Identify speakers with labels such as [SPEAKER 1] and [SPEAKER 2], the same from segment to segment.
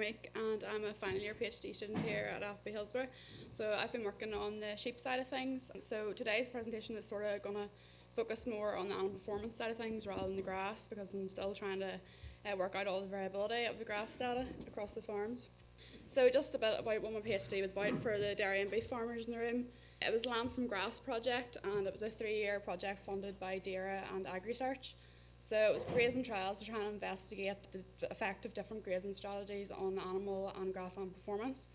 [SPEAKER 1] Meeke and I'm a final year PhD student here at FB Hillsborough. So I've been working on the sheep side of things. So today's presentation is sort of going to focus more on the animal performance side of things rather than the grass, because I'm still trying to work out all the variability of the grass data across the farms. So just a bit about what my PhD was about for the dairy and beef farmers in the room. It was Land from Grass project, and it was a 3-year project funded by DAERA and AgResearch. So it was grazing trials to try and investigate the effect of different grazing strategies on animal and grassland performance.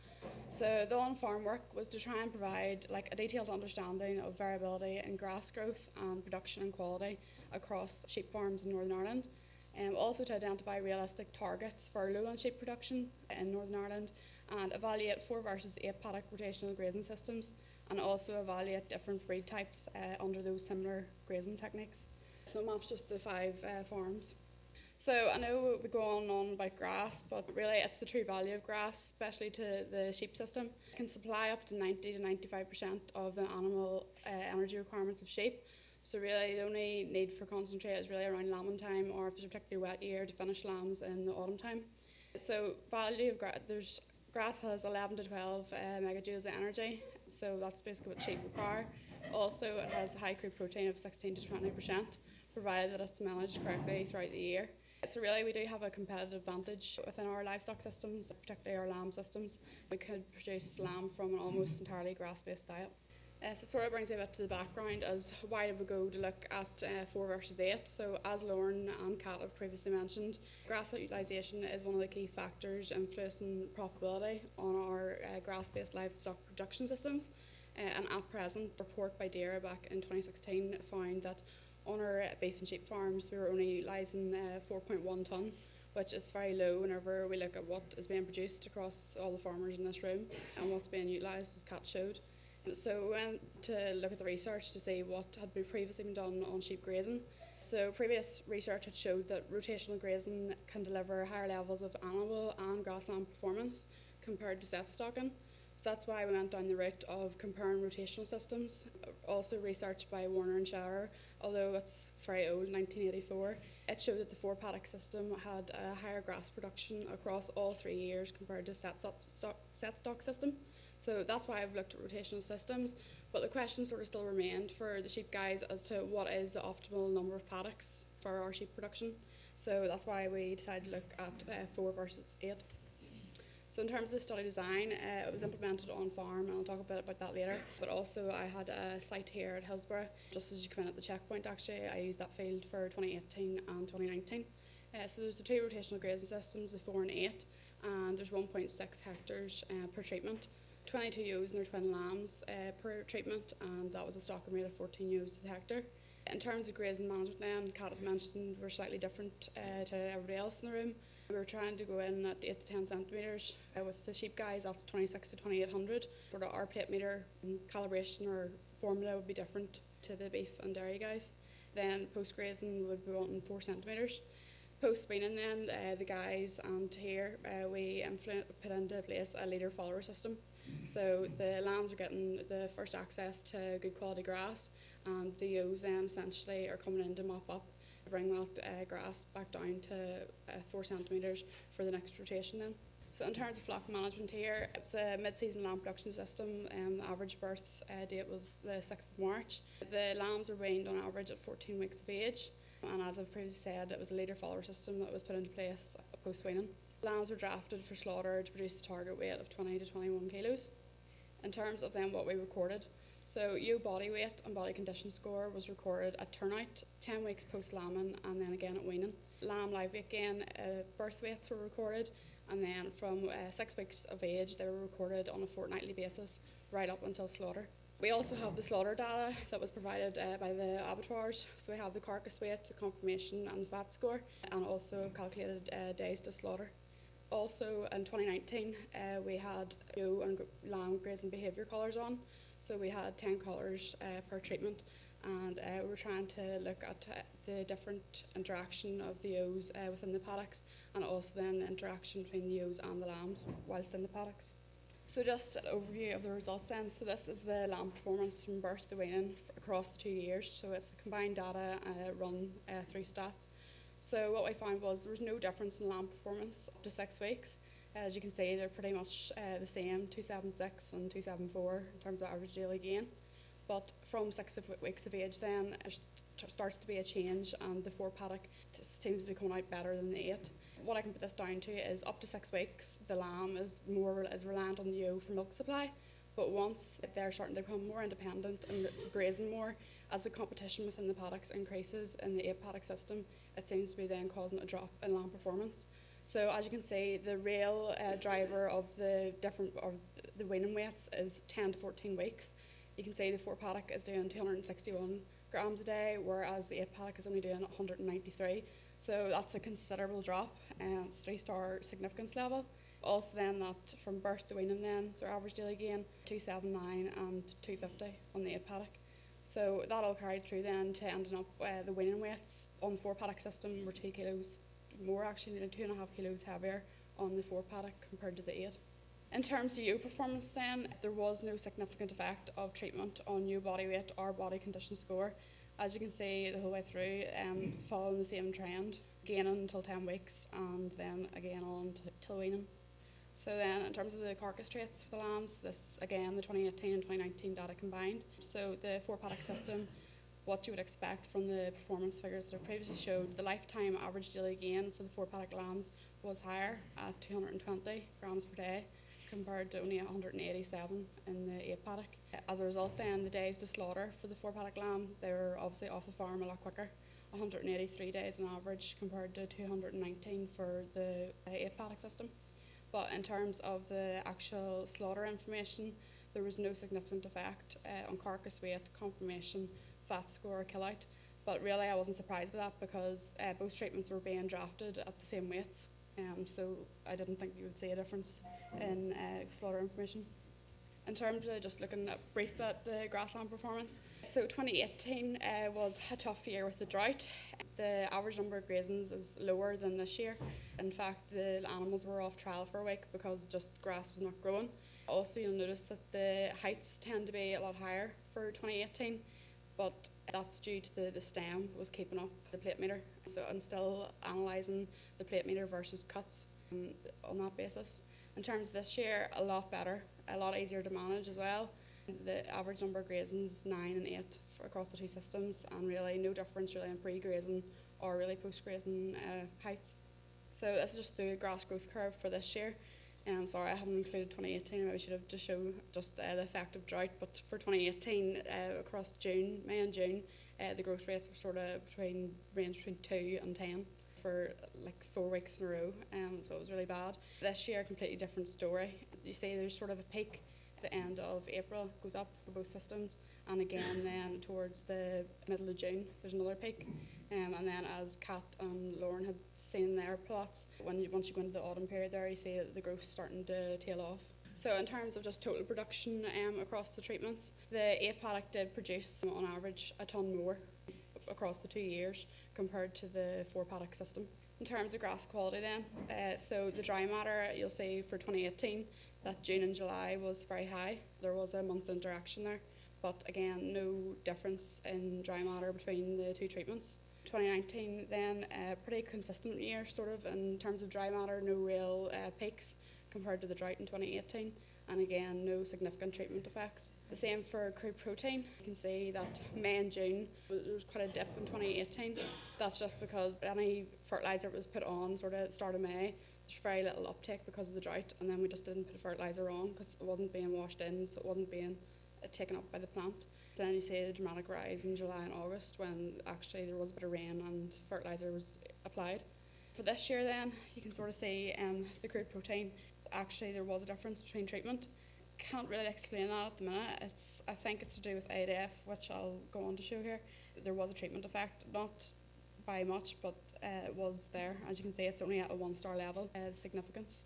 [SPEAKER 1] So the on-farm work was to try and provide a detailed understanding of variability in grass growth and production and quality across sheep farms in Northern Ireland, and also to identify realistic targets for lowland sheep production in Northern Ireland, and evaluate 4 versus 8 paddock rotational grazing systems, and also evaluate different breed types under those similar grazing techniques. So it maps just the 5 farms. So I know we go on and on about grass, but really it's the true value of grass, especially to the sheep system. It can supply up to 90 to 95% of the animal energy requirements of sheep. So really the only need for concentrate is really around lambing time, or if there's a particularly wet year, to finish lambs in the autumn time. So value of grass has 11 to 12 megajoules of energy, so that's basically what sheep require. Also it has a high crude protein of 16 to 20%, provided that it's managed correctly throughout the year. So really we do have a competitive advantage within our livestock systems, particularly our lamb systems. We could produce lamb from an almost entirely grass-based diet. So it sort of brings me a bit to the background as why did we go to look at 4 versus 8. So as Lauren and Kat have previously mentioned, grass utilisation is one of the key factors influencing profitability on our grass-based livestock production systems. And at present, a report by DAERA back in 2016 found that on our beef and sheep farms we were only utilising 4.1 tonne, which is very low whenever we look at what is being produced across all the farmers in this room and what's being utilised, as Kat showed. So we went to look at the research to see what had previously been done on sheep grazing. So previous research had showed that rotational grazing can deliver higher levels of animal and grassland performance compared to set stocking. So that's why we went down the route of comparing rotational systems. Also research by Warner and Shire, although it's very old, 1984, it showed that the 4 paddock system had a higher grass production across all 3 years compared to set stock system. So that's why I've looked at rotational systems, but the question sort of still remained for the sheep guys as to what is the optimal number of paddocks for our sheep production. So that's why we decided to look at 4 versus 8. So in terms of the study design, it was implemented on farm, and I'll talk a bit about that later. But also I had a site here at Hillsborough, just as you come in at the checkpoint actually. I used that field for 2018 and 2019. So there's the 2 rotational grazing systems, the 4 and 8, and there's 1.6 hectares per treatment. 22 ewes and their twin lambs per treatment, and that was a stocking rate of 14 ewes to the hectare. In terms of grazing management then, Kat had mentioned we're slightly different to everybody else in the room. We were trying to go in at 8 to 10 centimetres. With the sheep guys, that's 26 to 2800. For the R plate metre calibration or formula would be different to the beef and dairy guys. Then post grazing would be wanting 4 centimetres. Post weaning then, the guys and here we put into place a leader follower system. So the lambs are getting the first access to good quality grass, and the ewes then essentially are coming in to mop up, bring that grass back down to 4 centimetres for the next rotation then. So in terms of flock management here, it's a mid-season lamb production system. The average birth date was the 6th of March. The lambs were weaned on average at 14 weeks of age, and as I've previously said, it was a leader follower system that was put into place post-weaning. Lambs were drafted for slaughter to produce a target weight of 20 to 21 kilos. In terms of then what we recorded, so ewe body weight and body condition score was recorded at turnout, 10 weeks post-lambing, and then again at weaning. Lamb live weight gain, birth weights were recorded, and then from 6 weeks of age they were recorded on a fortnightly basis right up until slaughter. We also have the slaughter data that was provided by the abattoirs. So we have the carcass weight, the conformation and the fat score, and also calculated days to slaughter. Also in 2019 we had ewe and lamb grazing behaviour collars on. So we had 10 collars per treatment, and we were trying to look at the different interaction of the ewes within the paddocks, and also then the interaction between the ewes and the lambs whilst in the paddocks. So just an overview of the results then. So this is the lamb performance from birth to weaning across the 2 years. So it's the combined data run through stats. So what we found was there was no difference in lamb performance up to 6 weeks. As you can see, they're pretty much the same, 276 and 274 in terms of average daily gain. But from 6 weeks of age then, it starts to be a change, and the 4 paddock seems to be coming out better than the 8. What I can put this down to is up to 6 weeks, the lamb is reliant on the ewe for milk supply. But once they're starting to become more independent and grazing more, as the competition within the paddocks increases in the 8 paddock system, it seems to be then causing a drop in lamb performance. So as you can see, the real driver of the weaning weights is 10 to 14 weeks. You can see the 4 paddock is doing 261 grams a day, whereas the 8 paddock is only doing 193. So that's a considerable drop, and it's 3-star significance level. Also then that from birth to weaning then, their average daily gain, 279 and 250 on the 8 paddock. So that all carried through then to ending up the weaning weights on the 4 paddock system were 2 kilos more, actually 2.5 kilos heavier on the 4 paddock compared to the 8. In terms of ewe performance then, there was no significant effect of treatment on ewe body weight or body condition score. As you can see the whole way through, following the same trend, gaining until 10 weeks and then again on till weaning. So then in terms of the carcass traits for the lambs, this again the 2018 and 2019 data combined. So the 4 paddock system, what you would expect from the performance figures that I previously showed, the lifetime average daily gain for the 4 paddock lambs was higher at 220 grams per day compared to only 187 in the 8 paddock. As a result then, the days to slaughter for the 4 paddock lamb, they were obviously off the farm a lot quicker, 183 days on average compared to 219 for the 8 paddock system. But in terms of the actual slaughter information, there was no significant effect on carcass weight, conformation, fat score, or kill out. But really I wasn't surprised by that because both treatments were being drafted at the same weights. So I didn't think you would see a difference in slaughter information. In terms of just looking at briefly at the grassland performance, so 2018 was a tough year with the drought. The average number of grazings is lower than this year. In fact, the animals were off trial for a week because just grass was not growing. Also, you'll notice that the heights tend to be a lot higher for 2018, but that's due to the stem was keeping up the plate meter. So I'm still analysing the plate meter versus cuts on that basis. In terms of this year, a lot better, a lot easier to manage as well. The average number of grazings 9 and 8 across the 2 systems, and really no difference really in pre-grazing or really post-grazing heights. So this is just the grass growth curve for this year. Sorry, I haven't included 2018. I maybe should have just showed just the effect of drought. But for 2018, across May and June, the growth rates were sort of range between 2 and 10 for like 4 weeks in a row. So it was really bad. This year, completely different story. You see, there's sort of a peak at the end of April, goes up for both systems, and again then towards the middle of June, there's another peak. And then as Kat and Lauren had seen their plots, once you go into the autumn period there, you see the growth starting to tail off. So in terms of just total production across the treatments, the 8 paddock did produce on average a tonne more across the 2 years compared to the 4 paddock system. In terms of grass quality then, so the dry matter, you'll see for 2018 that June and July was very high. There was a month interaction there, but again no difference in dry matter between the 2 treatments. 2019 then, a pretty consistent year sort of in terms of dry matter, no real peaks compared to the drought in 2018, and again no significant treatment effects. The same for crude protein. You can see that May and June there was quite a dip in 2018. That's just because any fertiliser that was put on sort of at the start of May, there's very little uptake because of the drought, and then we just didn't put fertiliser on because it wasn't being washed in, so it wasn't being taken up by the plant. Then you see the dramatic rise in July and August when actually there was a bit of rain and fertiliser was applied. For this year then, you can sort of see the crude protein, actually there was a difference between treatment. Can't really explain that at the minute. I think it's to do with ADF, which I'll go on to show here. There was a treatment effect, not by much, but it was there. As you can see, it's only at a 1-star level, the significance.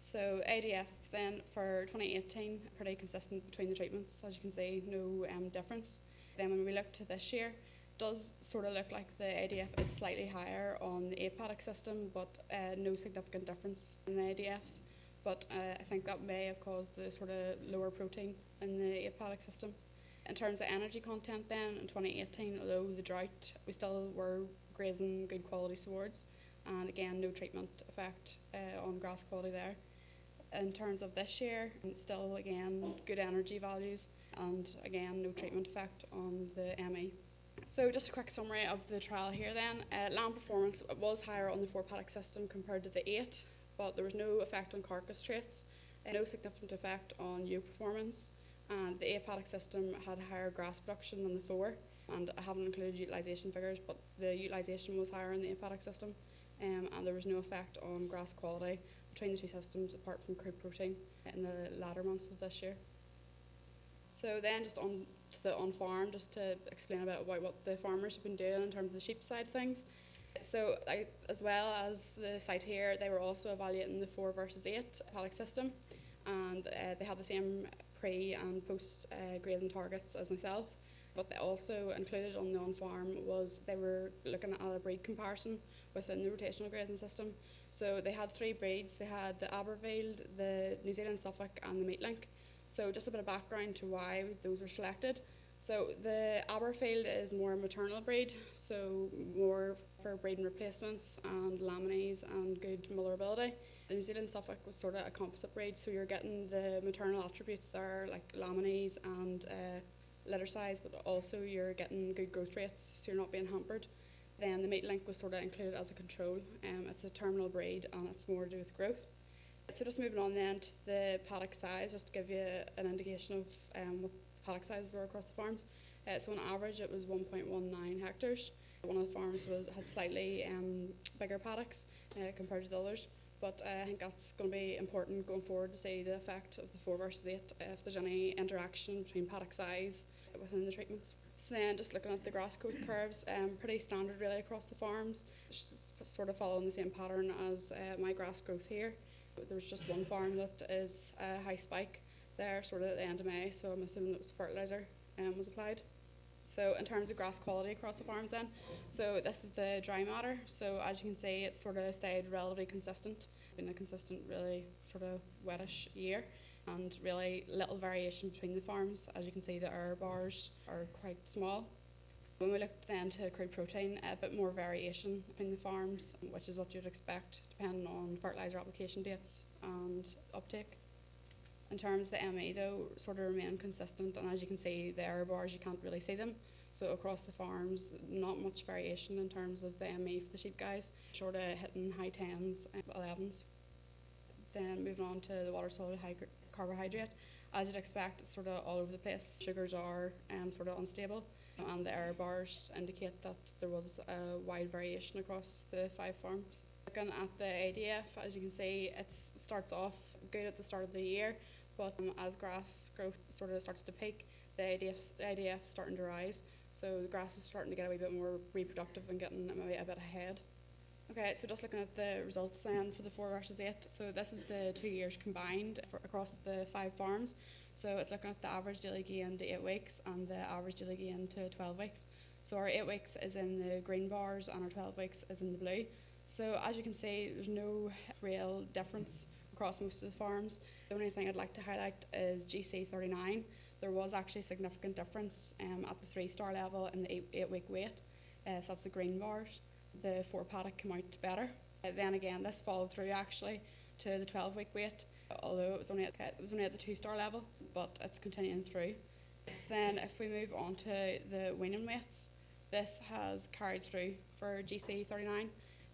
[SPEAKER 1] So ADF then for 2018, pretty consistent between the treatments. As you can see, no difference. Then when we look to this year, it does sort of look like the ADF is slightly higher on the 8 paddock system, but no significant difference in the ADFs. But I think that may have caused the sort of lower protein in the 8 paddock system. In terms of energy content then, in 2018, although the drought, we still were grazing good quality swords. and again no treatment effect on grass quality there. In terms of this year, still again good energy values, and again no treatment effect on the ME. So just a quick summary of the trial here then. Lamb performance was higher on the 4 paddock system compared to the 8, but there was no effect on carcass traits, no significant effect on ewe performance, and the 8 paddock system had higher grass production than the 4, and I haven't included utilisation figures, but the utilisation was higher in the 8 paddock system, and there was no effect on grass quality between the two systems apart from crude protein in the latter months of this year. So then just on to the on-farm, just to explain a bit about what the farmers have been doing in terms of the sheep side of things. So as well as the site here, they were also evaluating the 4 versus 8 paddock system, and they had the same pre and post grazing targets as myself, but they also included on the on-farm was they were looking at a breed comparison within the rotational grazing system. So they had 3 breeds. They had the Aberfield, the New Zealand Suffolk and the Meeke. So just a bit of background to why those were selected. So the Aberfield is more a maternal breed, so more for breeding replacements and laminies and good motherability. The New Zealand Suffolk was sort of a composite breed, so you're getting the maternal attributes there like laminies and litter size, but also you're getting good growth rates, so you're not being hampered. Then the Meeke was sort of included as a control. It's a terminal breed and it's more to do with growth. So just moving on then to the paddock size, just to give you an indication of what the paddock sizes were across the farms. So on average it was 1.19 hectares. One of the farms had slightly bigger paddocks compared to the others, but I think that's going to be important going forward to see the effect of the 4 versus 8, if there's any interaction between paddock size within the treatments. So then just looking at the grass growth curves, pretty standard really across the farms, sort of following the same pattern as my grass growth here. There's just one farm that is a high spike there, sort of at the end of May, so I'm assuming that was fertiliser was applied. So in terms of grass quality across the farms then, so this is the dry matter. So as you can see, it's sort of stayed relatively consistent. It's been a consistent, really sort of wettish year, and really little variation between the farms. As you can see, the error bars are quite small. When we looked then to crude protein, a bit more variation between the farms, which is what you'd expect depending on fertiliser application dates and uptake. In terms of the ME though, sort of remain consistent, and as you can see, the error bars, you can't really see them. So across the farms, not much variation in terms of the ME for the sheep guys, sort of hitting high 10s and 11s. Then moving on to the water-soluble carbohydrate, as you'd expect, it's sort of all over the place. Sugars are sort of unstable, and the error bars indicate that there was a wide variation across the 5 farms. Looking at the ADF, as you can see, it starts off good at the start of the year, but as grass growth sort of starts to peak, the ADF's starting to rise, so the grass is starting to get a wee bit more reproductive and getting maybe a bit ahead. Okay, so just looking at the results then for the 4 versus 8, so this is the 2 years combined across the 5 farms. So it's looking at the average daily gain to 8 weeks and the average daily gain to 12 weeks. So our 8 weeks is in the green bars and our 12 weeks is in the blue. So as you can see, there's no real difference across most of the farms. The only thing I'd like to highlight is GC39. There was actually a significant difference at the 3-star level in the 8-week weight. So that's the green bars. The 4 paddock came out better. Then again, this followed through actually to the 12-week weight, although it was only at the 2-star level, but it's continuing through. So then if we move on to the weaning weights, this has carried through for GC39.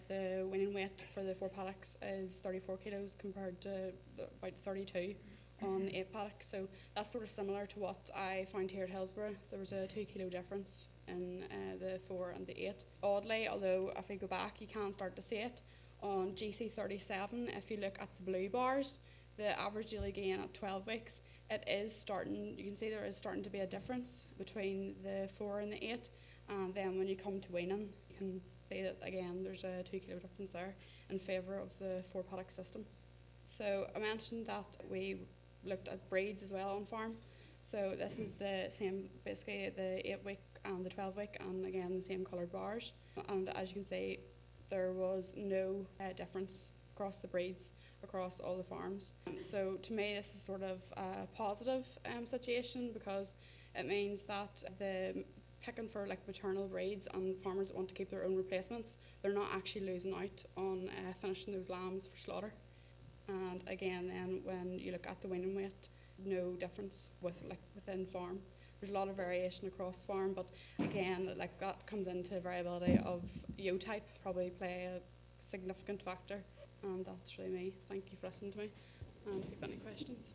[SPEAKER 1] The weaning weight for the 4 paddocks is 34 kilos compared to about 32 on the 8 paddock. So that's sort of similar to what I found here at Hillsborough. There was a 2 kilo difference in the 4 and the 8. Oddly, although if we go back, you can start to see it on GC37. If you look at the blue bars, the average daily gain at 12 weeks, it is starting, you can see there is starting to be a difference between the 4 and the 8. And then when you come to weaning, you can see that again there's a 2 kilo difference there in favour of the 4 paddock system. So I mentioned that we looked at breeds as well on farm. So this is the same, basically the 8-week and the 12-week, and again the same coloured bars. And as you can see, there was no difference across the breeds across all the farms. So to me this is sort of a positive situation, because it means that the picking for like maternal breeds and farmers that want to keep their own replacements, they're not actually losing out on finishing those lambs for slaughter. And again, then when you look at the weaning weight, no difference within farm. There's a lot of variation across farm, but again, like that comes into variability of ewe type, probably play a significant factor. And that's really me. Thank you for listening to me. And if you have any questions.